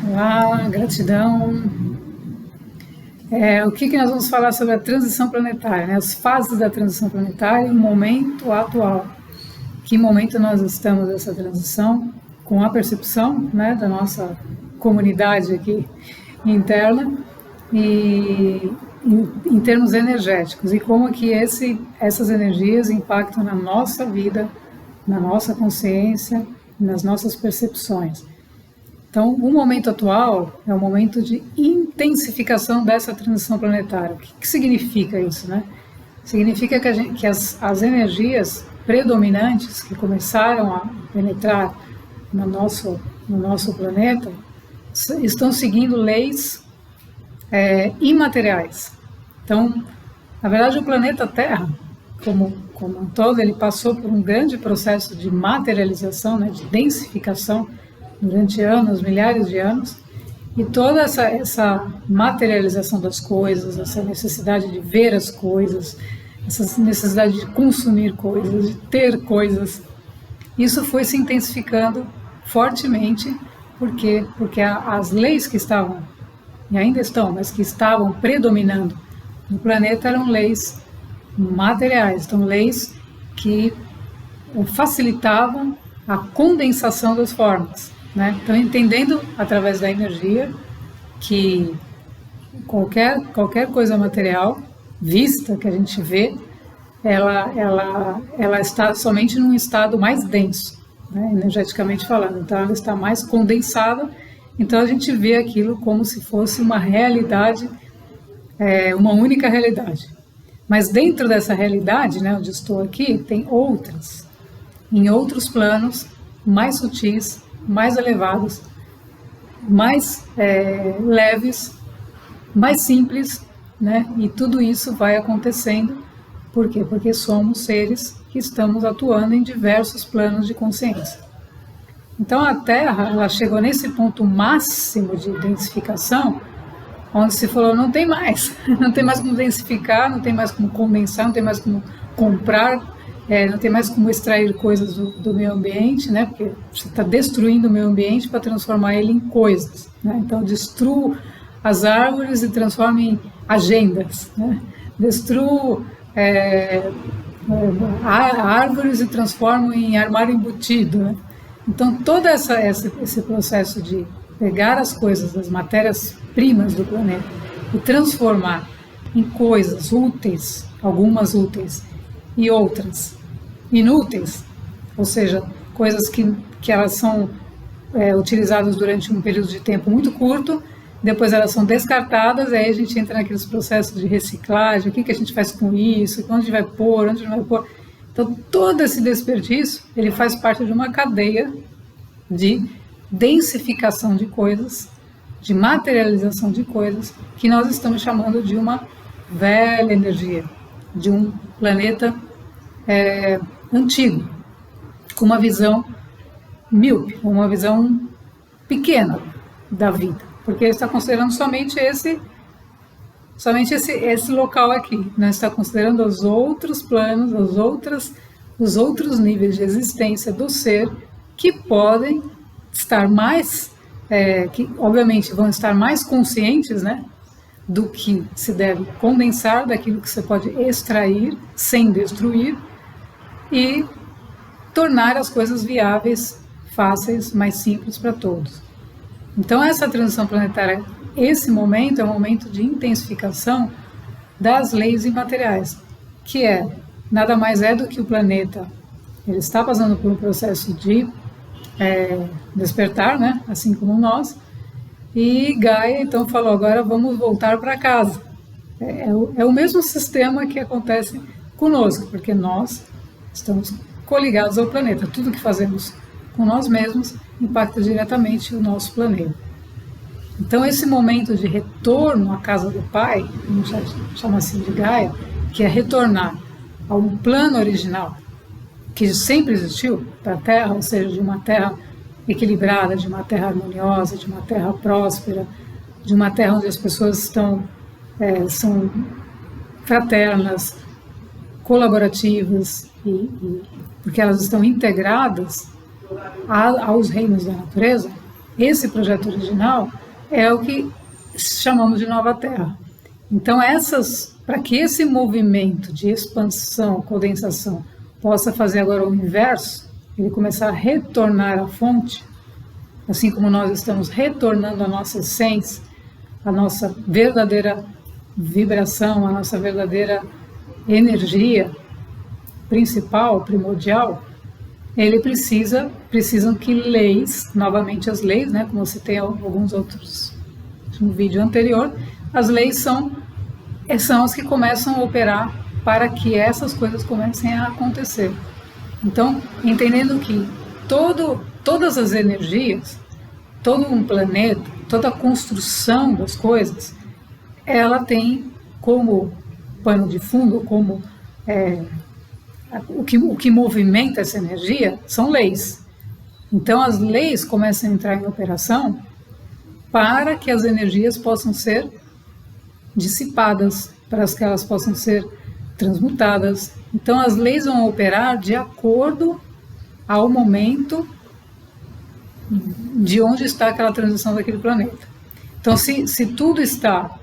Olá, gratidão. O que nós vamos falar sobre a transição planetária, né? As fases da transição planetária e o momento atual. Que momento nós estamos nessa transição, com a percepção, né, da nossa comunidade aqui interna e em termos energéticos, e como que essas energias impactam na nossa vida, na nossa consciência, nas nossas percepções. Então, o momento atual é um momento de intensificação dessa transição planetária. O que significa isso, né? Significa que as energias predominantes que começaram a penetrar no nosso planeta estão seguindo leis imateriais. Então, na verdade, o planeta Terra, como um todo, ele passou por um grande processo de materialização, né, de densificação, durante anos, milhares de anos, e toda essa materialização das coisas, essa necessidade de ver as coisas, essa necessidade de consumir coisas, de ter coisas, isso foi se intensificando fortemente, porque as leis que estavam, e ainda estão, mas que estavam predominando no planeta eram leis materiais, então leis que facilitavam a condensação das formas. Né? Então, entendendo através da energia que qualquer coisa material vista, que a gente vê, ela está somente num estado mais denso, né? Energeticamente falando. Então, ela está mais condensada, então a gente vê aquilo como se fosse uma realidade, uma única realidade. Mas dentro dessa realidade, né, onde estou aqui, tem outras, em outros planos, mais sutis, mais elevados, mais leves, mais simples, né? E tudo isso vai acontecendo. Por quê? Porque somos seres que estamos atuando em diversos planos de consciência. Então a Terra, ela chegou nesse ponto máximo de densificação, onde se falou, não tem mais como densificar, não tem mais como condensar, não tem mais como comprar, não tem mais como extrair coisas do meio ambiente, né? Porque você está destruindo o meio ambiente para transformar ele em coisas, né? Então, destruo as árvores e transformo em agendas, né? Destruo árvores e transformo em armário embutido, né? Então, todo esse processo de pegar as coisas, as matérias-primas do planeta e transformar em coisas úteis, algumas úteis e outras inúteis, ou seja, coisas que elas são utilizadas durante um período de tempo muito curto, depois elas são descartadas, aí a gente entra naqueles processos de reciclagem, o que a gente faz com isso, onde vai pôr, onde não vai pôr. Então, todo esse desperdício, ele faz parte de uma cadeia de densificação de coisas, de materialização de coisas, que nós estamos chamando de uma velha energia, de um planeta antigo, com uma visão míope, uma visão pequena da vida, porque ele está considerando somente esse local aqui, não está considerando os outros planos, os outros níveis de existência do ser que podem estar mais, que obviamente vão estar mais conscientes, né, do que se deve condensar, daquilo que você pode extrair sem destruir, e tornar as coisas viáveis, fáceis, mais simples para todos. Então, essa transição planetária, esse momento é um momento de intensificação das leis imateriais, que nada mais é do que o planeta, ele está passando por um processo de despertar, né? Assim como nós, e Gaia então falou, agora vamos voltar para casa. É o mesmo sistema que acontece conosco, porque nós estamos coligados ao planeta. Tudo que fazemos com nós mesmos impacta diretamente o nosso planeta. Então, esse momento de retorno à casa do Pai, vamos chamar assim de Gaia, que é retornar ao plano original, que sempre existiu para a Terra, ou seja, de uma Terra equilibrada, de uma Terra harmoniosa, de uma Terra próspera, de uma Terra onde as pessoas são fraternas, colaborativas, porque elas estão integradas aos reinos da natureza. esse projeto original é o que chamamos de Nova Terra. Então, para que esse movimento de expansão, condensação, possa fazer agora o inverso, ele começar a retornar à fonte, assim como nós estamos retornando à nossa essência, a nossa verdadeira vibração, a nossa verdadeira energia principal, primordial, ele precisam que leis, novamente as leis, né, como você tem alguns outros no vídeo anterior, as leis são as que começam a operar para que essas coisas comecem a acontecer. Então, entendendo que todas as energias, todo um planeta, toda a construção das coisas, ela tem como pano de fundo, como o que movimenta essa energia são leis. Então as leis começam a entrar em operação para que as energias possam ser dissipadas, para que elas possam ser transmutadas. Então as leis vão operar de acordo ao momento de onde está aquela transição daquele planeta. Então se tudo está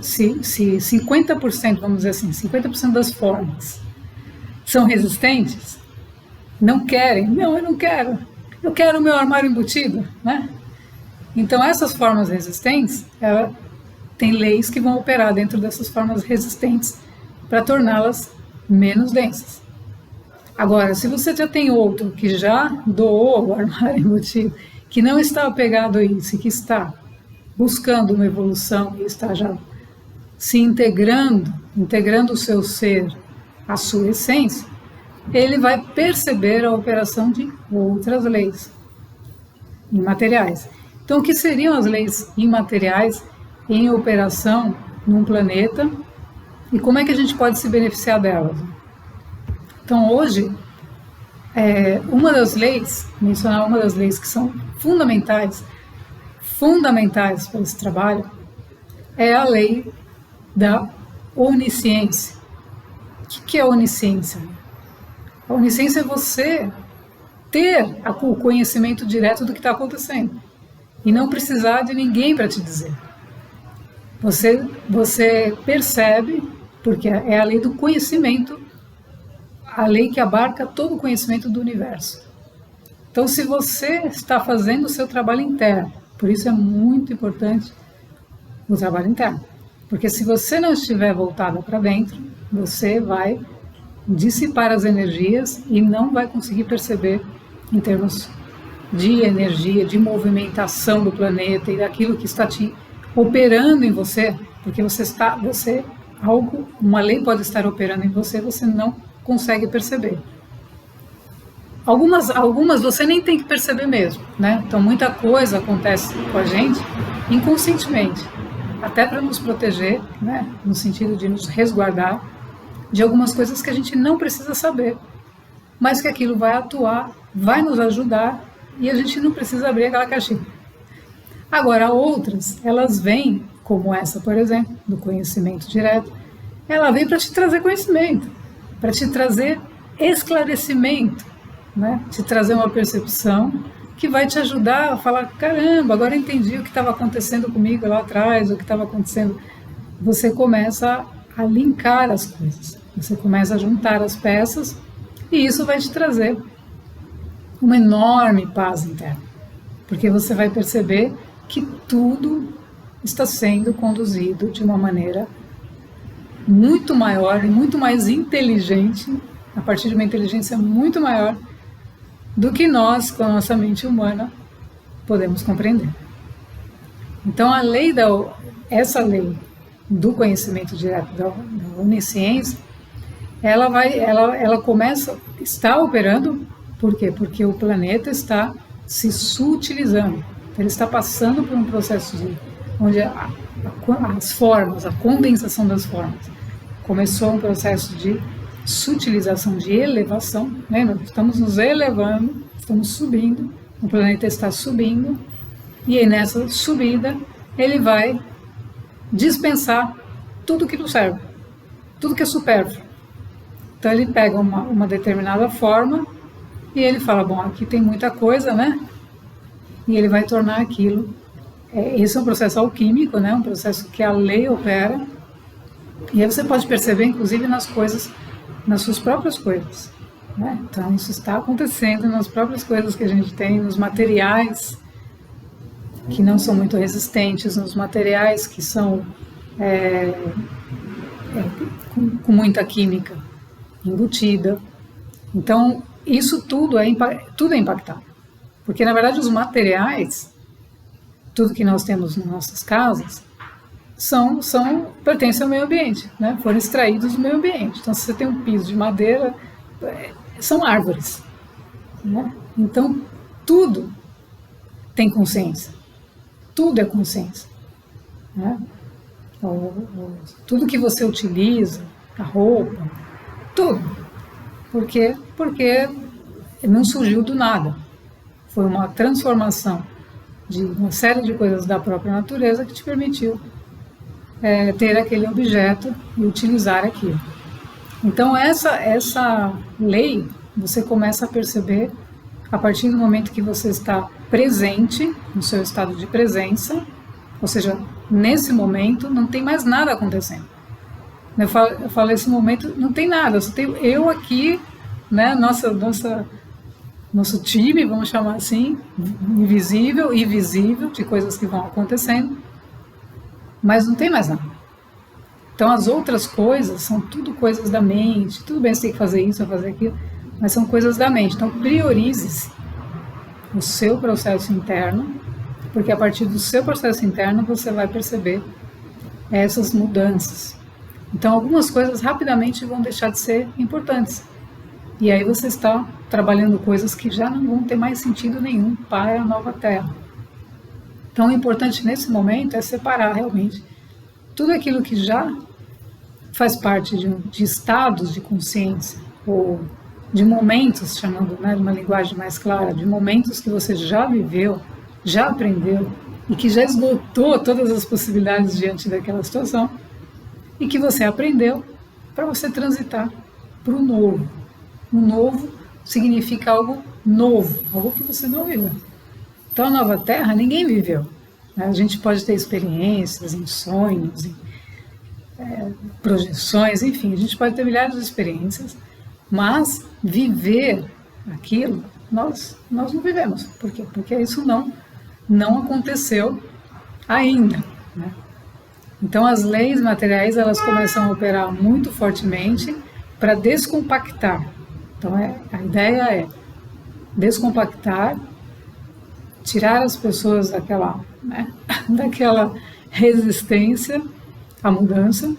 se 50%, vamos dizer assim, 50% das formas são resistentes, não querem, não, eu não quero, eu quero o meu armário embutido, né? Então essas formas resistentes, tem leis que vão operar dentro dessas formas resistentes para torná-las menos densas. Agora, se você já tem outro que já doou o armário embutido, que não está apegado a isso, que está buscando uma evolução e está já se integrando o seu ser, a sua essência, ele vai perceber a operação de outras leis imateriais. Então, o que seriam as leis imateriais em operação num planeta e como é que a gente pode se beneficiar delas? Então, hoje, mencionar uma das leis que são fundamentais para esse trabalho, é a lei da onisciência. O que é a onisciência? A onisciência é você ter o conhecimento direto do que está acontecendo e não precisar de ninguém para te dizer. Você percebe, porque é a lei do conhecimento, a lei que abarca todo o conhecimento do universo. Então, se você está fazendo o seu trabalho interno, por isso é muito importante o trabalho interno. Porque se você não estiver voltada para dentro, você vai dissipar as energias e não vai conseguir perceber em termos de energia, de movimentação do planeta e daquilo que está te operando em você, porque uma lei pode estar operando em você, você não consegue perceber. Algumas você nem tem que perceber mesmo, né? Então muita coisa acontece com a gente inconscientemente, até para nos proteger, né? No sentido de nos resguardar de algumas coisas que a gente não precisa saber, mas que aquilo vai atuar, vai nos ajudar e a gente não precisa abrir aquela caixinha. Agora, outras, elas vêm, como essa, por exemplo, do conhecimento direto, ela vem para te trazer conhecimento, para te trazer esclarecimento, né? Te trazer uma percepção que vai te ajudar a falar, caramba, agora eu entendi o que estava acontecendo comigo lá atrás, o que estava acontecendo. Você começa a linkar as coisas, você começa a juntar as peças e isso vai te trazer uma enorme paz interna, porque você vai perceber que tudo está sendo conduzido de uma maneira muito maior e muito mais inteligente, a partir de uma inteligência muito maior do que nós, com a nossa mente humana, podemos compreender. Então, essa lei do conhecimento direto da onisciência, ela está operando, por quê? Porque o planeta está se sutilizando, ele está passando por um processo onde as formas, a condensação das formas, começou um processo de sutilização, de elevação, lembra? Estamos nos elevando, estamos subindo, o planeta está subindo, e aí nessa subida ele vai dispensar tudo que não serve, tudo que é supérfluo. Então ele pega uma determinada forma e ele fala, bom, aqui tem muita coisa, né? e ele vai tornar aquilo. Esse é um processo alquímico, né? Um processo que a lei opera, e aí você pode perceber, inclusive, nas coisas, nas suas próprias coisas, né? Então, isso está acontecendo nas próprias coisas que a gente tem, nos materiais que não são muito resistentes, nos materiais que são com muita química embutida. Então, isso tudo é impactado. Porque, na verdade, os materiais, tudo que nós temos nas nossas casas, pertencem ao meio ambiente, né? Foram extraídos do meio ambiente. Então, se você tem um piso de madeira, são árvores, né? Então, tudo tem consciência. Tudo é consciência, né? Tudo que você utiliza, a roupa, tudo. Por quê? Porque não surgiu do nada. Foi uma transformação de uma série de coisas da própria natureza que te permitiu ter aquele objeto e utilizar aquilo. Então, essa lei você começa a perceber a partir do momento que você está presente, no seu estado de presença, ou seja, nesse momento não tem mais nada acontecendo. Eu falo esse momento, não tem nada, só tenho eu aqui, né, nosso time, vamos chamar assim, invisível e visível, de coisas que vão acontecendo, mas não tem mais nada. Então as outras coisas são tudo coisas da mente, tudo bem, você tem que fazer isso, fazer aquilo, mas são coisas da mente. Então priorize-se o seu processo interno, porque a partir do seu processo interno você vai perceber essas mudanças. Então algumas coisas rapidamente vão deixar de ser importantes. E aí você está trabalhando coisas que já não vão ter mais sentido nenhum para a nova Terra. Então o importante nesse momento é separar realmente tudo aquilo que já faz parte de estados de consciência, ou de momentos, chamando, né, de uma linguagem mais clara, de momentos que você já viveu, já aprendeu, e que já esgotou todas as possibilidades diante daquela situação, e que você aprendeu para você transitar para o novo. O novo significa algo novo, algo que você não viveu. Então a nova Terra ninguém viveu. A gente pode ter experiências em sonhos, em projeções, enfim, a gente pode ter milhares de experiências, mas viver aquilo, nós não vivemos. Por quê? Porque isso não aconteceu ainda, né? Então as leis materiais, elas começam a operar muito fortemente para descompactar. Então a ideia é descompactar, tirar as pessoas daquela resistência à mudança.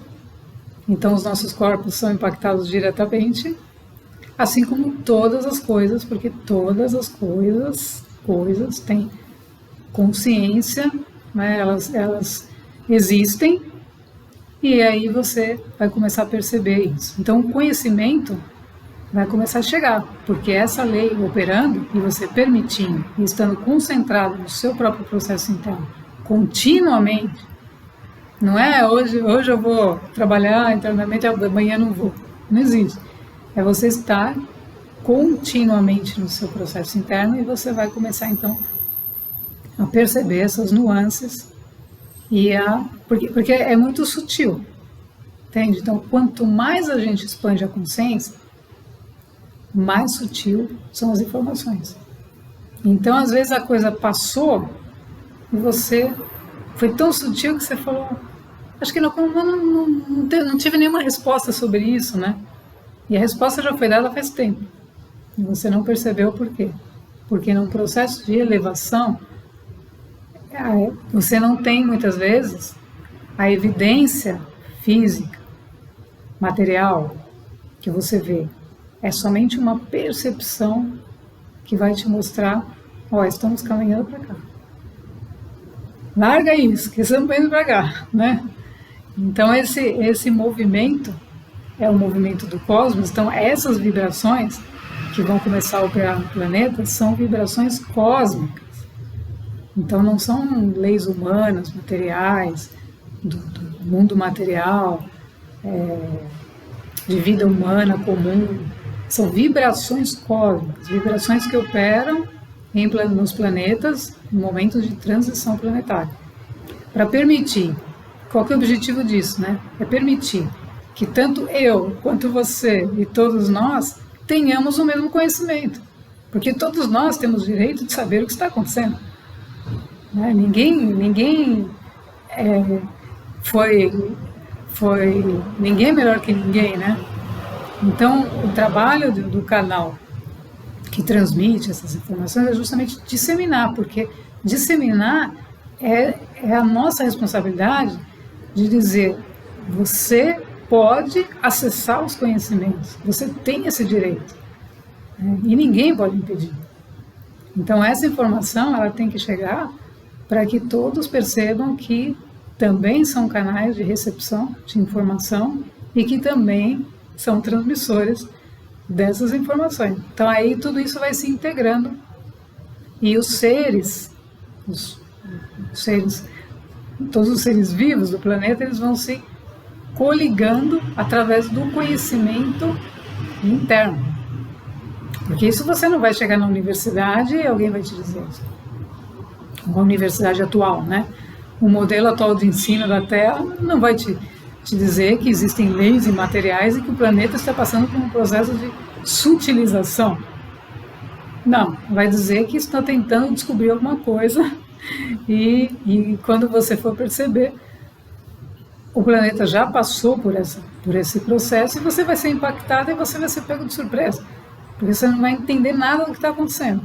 Então os nossos corpos são impactados diretamente, assim como todas as coisas, porque todas as coisas têm consciência, né? Elas existem, e aí você vai começar a perceber isso. Então o conhecimento vai começar a chegar, porque essa lei operando e você permitindo, e estando concentrado no seu próprio processo interno, continuamente, não é hoje eu vou trabalhar internamente, amanhã não vou, não existe. É você estar continuamente no seu processo interno, e você vai começar então a perceber essas nuances, porque é muito sutil, entende? Então quanto mais a gente expande a consciência, mais sutil são as informações. Então às vezes a coisa passou e você foi tão sutil que você falou, acho que não tive nenhuma resposta sobre isso, né? E a resposta já foi dada faz tempo, e você não percebeu por quê? Porque num processo de elevação você não tem muitas vezes a evidência física, material que você vê. É somente uma percepção que vai te mostrar, estamos caminhando para cá. Larga isso, que estamos indo para cá, né? Então esse movimento é o movimento do cosmos. Então essas vibrações que vão começar a operar no planeta são vibrações cósmicas. Então não são leis humanas, materiais, do mundo material, de vida humana comum. São vibrações cósmicas, vibrações que operam nos planetas em momentos de transição planetária. Para permitir, qual que é o objetivo disso, né? É permitir que tanto eu, quanto você e todos nós tenhamos o mesmo conhecimento. Porque todos nós temos direito de saber o que está acontecendo. Né? Ninguém é melhor que ninguém, né? Então, o trabalho do canal que transmite essas informações é justamente disseminar, porque disseminar é a nossa responsabilidade de dizer, você pode acessar os conhecimentos, você tem esse direito, né? E ninguém pode impedir. Então, essa informação ela tem que chegar para que todos percebam que também são canais de recepção de informação e que também são transmissores dessas informações. Então aí tudo isso vai se integrando e os seres, todos os seres vivos do planeta, eles vão se coligando através do conhecimento interno. Porque isso você não vai chegar na universidade e alguém vai te dizer isso. Uma universidade atual, né? O modelo atual de ensino da Terra não vai te dizer que existem leis imateriais e que o planeta está passando por um processo de sutilização. Não, vai dizer que está tentando descobrir alguma coisa e quando você for perceber, o planeta já passou por esse processo e você vai ser impactado e você vai ser pego de surpresa, porque você não vai entender nada do que está acontecendo.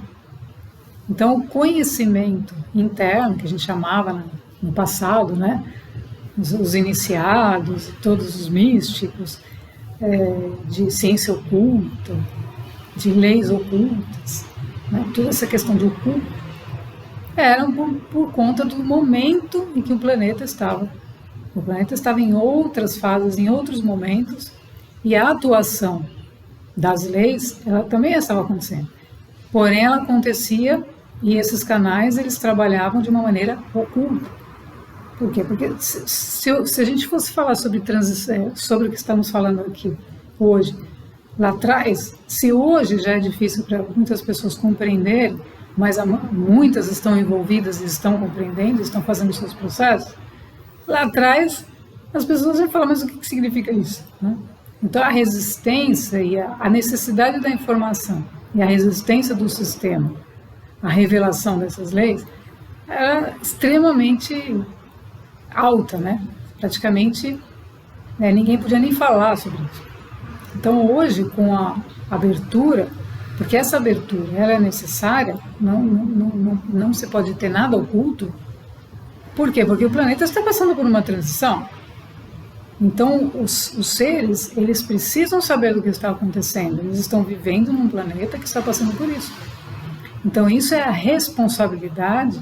Então, o conhecimento interno, que a gente chamava no passado, né? Os iniciados, todos os místicos, de ciência oculta, de leis ocultas, né? Toda essa questão de oculto, eram por conta do momento em que o planeta estava. O planeta estava em outras fases, em outros momentos, e a atuação das leis, ela também estava acontecendo. Porém, ela acontecia e esses canais, eles trabalhavam de uma maneira oculta. Por quê? Porque se a gente fosse falar sobre transição, sobre o que estamos falando aqui hoje, lá atrás, se hoje já é difícil para muitas pessoas compreenderem, mas muitas estão envolvidas e estão compreendendo, estão fazendo seus processos, lá atrás as pessoas vão falar, mas o que significa isso? Né? Então a resistência e a necessidade da informação e a resistência do sistema, a revelação dessas leis, era extremamente alta, né? Praticamente ninguém podia nem falar sobre isso. Então hoje, com a abertura, porque essa abertura ela é necessária, não se pode ter nada oculto. Por quê? Porque o planeta está passando por uma transição. Então os seres, eles precisam saber do que está acontecendo. Eles estão vivendo num planeta que está passando por isso. Então isso é a responsabilidade,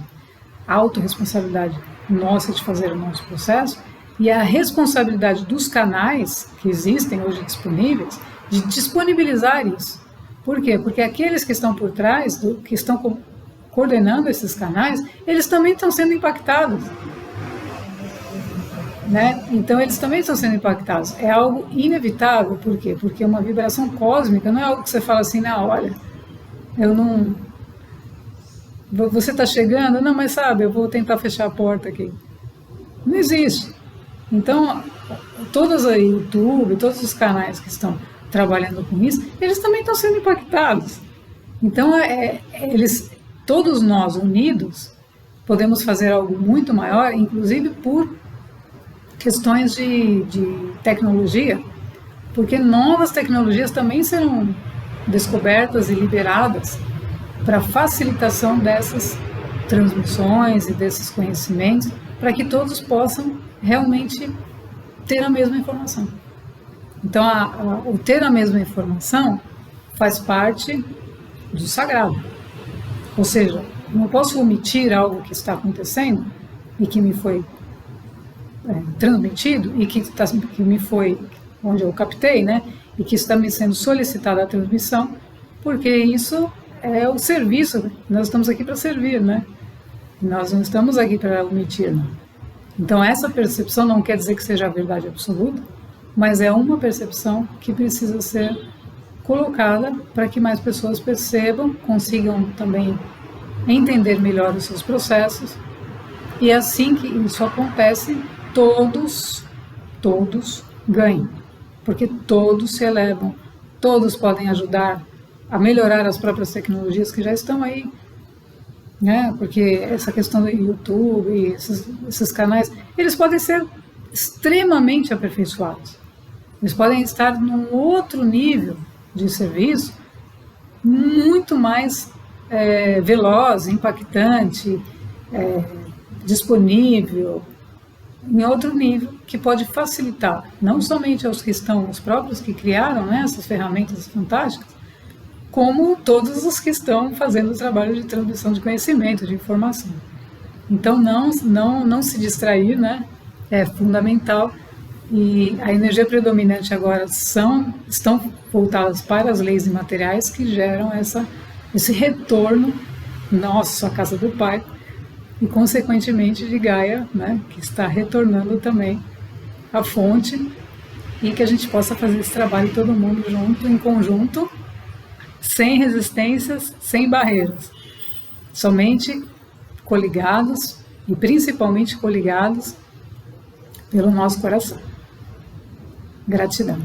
a autorresponsabilidade nossa de fazer o nosso processo e a responsabilidade dos canais que existem hoje disponíveis de disponibilizar isso. Por quê? Porque aqueles que estão por trás, que estão coordenando esses canais, eles também estão sendo impactados. Né? Então eles também estão sendo impactados. É algo inevitável. Por quê? Porque uma vibração cósmica não é algo que você fala assim, não, olha, eu não... Você está chegando? Não, mas sabe, eu vou tentar fechar a porta aqui. Não existe. Então, todos aí, YouTube, todos os canais que estão trabalhando com isso, eles também estão sendo impactados. Então, todos nós unidos podemos fazer algo muito maior, inclusive por questões de tecnologia, porque novas tecnologias também serão descobertas e liberadas para facilitação dessas transmissões e desses conhecimentos, para que todos possam realmente ter a mesma informação. Então, o ter a mesma informação faz parte do sagrado. Ou seja, não posso omitir algo que está acontecendo e que me foi transmitido e que me foi, onde eu captei, né, e que está me sendo solicitada a transmissão, porque isso é o serviço, nós estamos aqui para servir, né? Nós não estamos aqui para omitir, não. Então essa percepção não quer dizer que seja a verdade absoluta, mas é uma percepção que precisa ser colocada para que mais pessoas percebam, consigam também entender melhor os seus processos, e assim que isso acontece, todos ganham, porque todos se elevam, todos podem ajudar a melhorar as próprias tecnologias que já estão aí, né? Porque essa questão do YouTube, esses canais, eles podem ser extremamente aperfeiçoados, eles podem estar num outro nível de serviço muito mais veloz, impactante, disponível, em outro nível, que pode facilitar, não somente aos que estão, os próprios que criaram, né, essas ferramentas fantásticas, como todos os que estão fazendo o trabalho de transmissão de conhecimento, de informação. Então, não se distrair, né, é fundamental. E a energia predominante agora estão voltadas para as leis imateriais que geram esse retorno nosso à casa do Pai, e consequentemente de Gaia, né, que está retornando também à fonte, e que a gente possa fazer esse trabalho todo mundo junto, em conjunto, sem resistências, sem barreiras, somente coligados, e principalmente coligados pelo nosso coração. Gratidão.